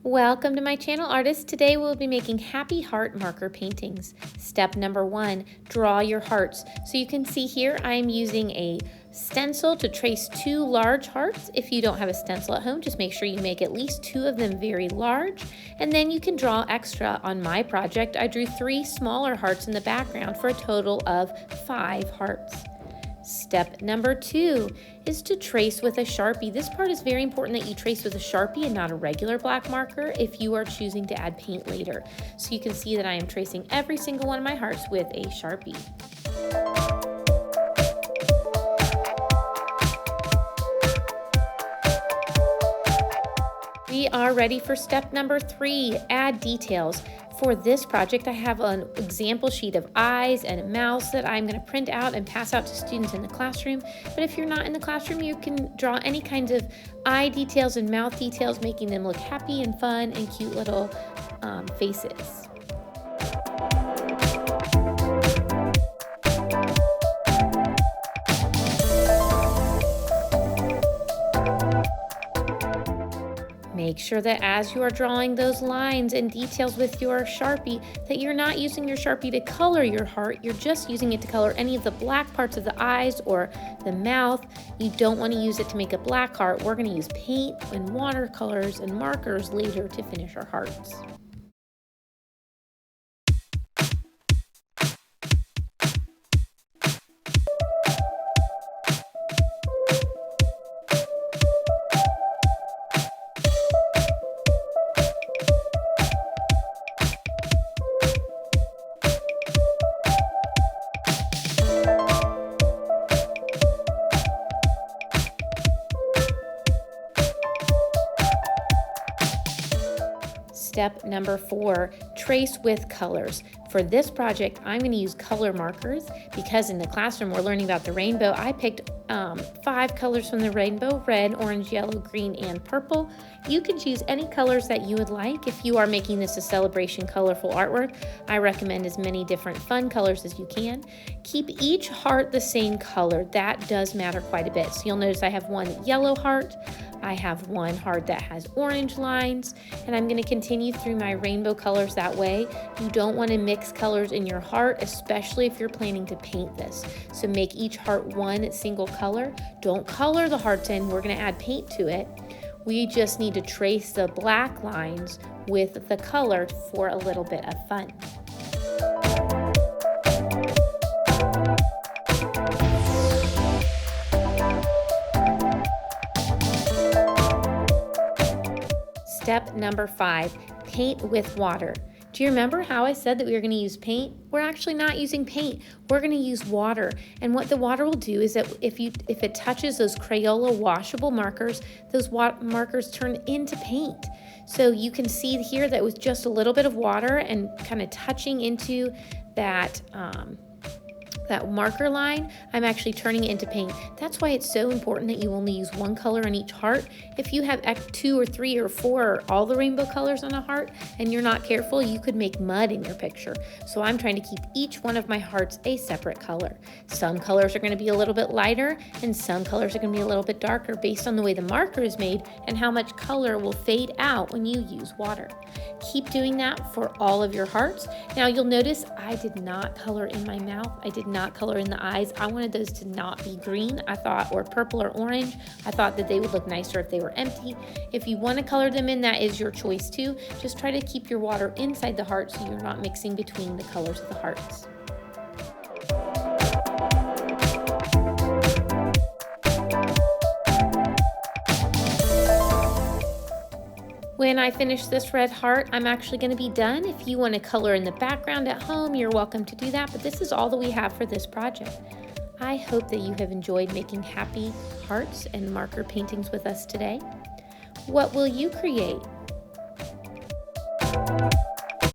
Welcome to my channel, artists. Today we'll be making happy heart marker paintings. Step number 1, draw your hearts. So you can see here I'm using a stencil to trace 2 large hearts. If you don't have a stencil at home, just make sure you make at least 2 of them very large, and then you can draw extra. On my project, I drew 3 smaller hearts in the background for a total of 5 hearts. Step number 2 is to trace with a Sharpie. This part is very important that you trace with a Sharpie and not a regular black marker if you are choosing to add paint later. So you can see that I am tracing every single one of my hearts with a Sharpie. We are ready for step number 3, add details. For this project, I have an example sheet of eyes and a mouth that I'm going to print out and pass out to students in the classroom. But if you're not in the classroom, you can draw any kinds of eye details and mouth details, making them look happy and fun and cute little faces. Make sure that as you are drawing those lines and details with your Sharpie, that you're not using your Sharpie to color your heart, you're just using it to color any of the black parts of the eyes or the mouth. You don't want to use it to make a black heart. We're going to use paint and watercolors and markers later to finish our hearts. Step number 4, trace with colors. For this project, I'm going to use color markers because in the classroom we're learning about the rainbow. I picked 5 colors from the rainbow: red, orange, yellow, green, and purple. You can choose any colors that you would like. If you are making this a celebration colorful artwork, I recommend as many different fun colors as you can. Keep each heart the same color. That does matter quite a bit. So you'll notice I have one yellow heart, I have one heart that has orange lines, and I'm going to continue through my rainbow colors that way. You don't want to mix colors in your heart, especially if you're planning to paint this. So make each heart one single color. Don't color the hearts in. We're going to add paint to it. We just need to trace the black lines with the color for a little bit of fun. Step number 5, paint with water. Do you remember how I said that we were going to use paint? We're actually not using paint. We're going to use water. And what the water will do is that if it touches those Crayola washable markers, those markers turn into paint. So you can see here that with just a little bit of water and kind of touching into that marker line, I'm actually turning it into paint. That's why it's so important that you only use one color on each heart. If you have 2 or 3 or 4 or all the rainbow colors on a heart and you're not careful, you could make mud in your picture. So I'm trying to keep each one of my hearts a separate color. Some colors are going to be a little bit lighter and some colors are going to be a little bit darker based on the way the marker is made and how much color will fade out when you use water. Keep doing that for all of your hearts. Now you'll notice I did not color in my mouth. I did not color in the eyes. I wanted those to not be green, I thought, or purple or orange. I thought that they would look nicer if they were empty. If you want to color them in, that is your choice too. Just try to keep your water inside the heart so you're not mixing between the colors of the hearts. When I finish this red heart, I'm actually going to be done. If you want to color in the background at home, you're welcome to do that, but this is all that we have for this project. I hope that you have enjoyed making happy hearts and marker paintings with us today. What will you create?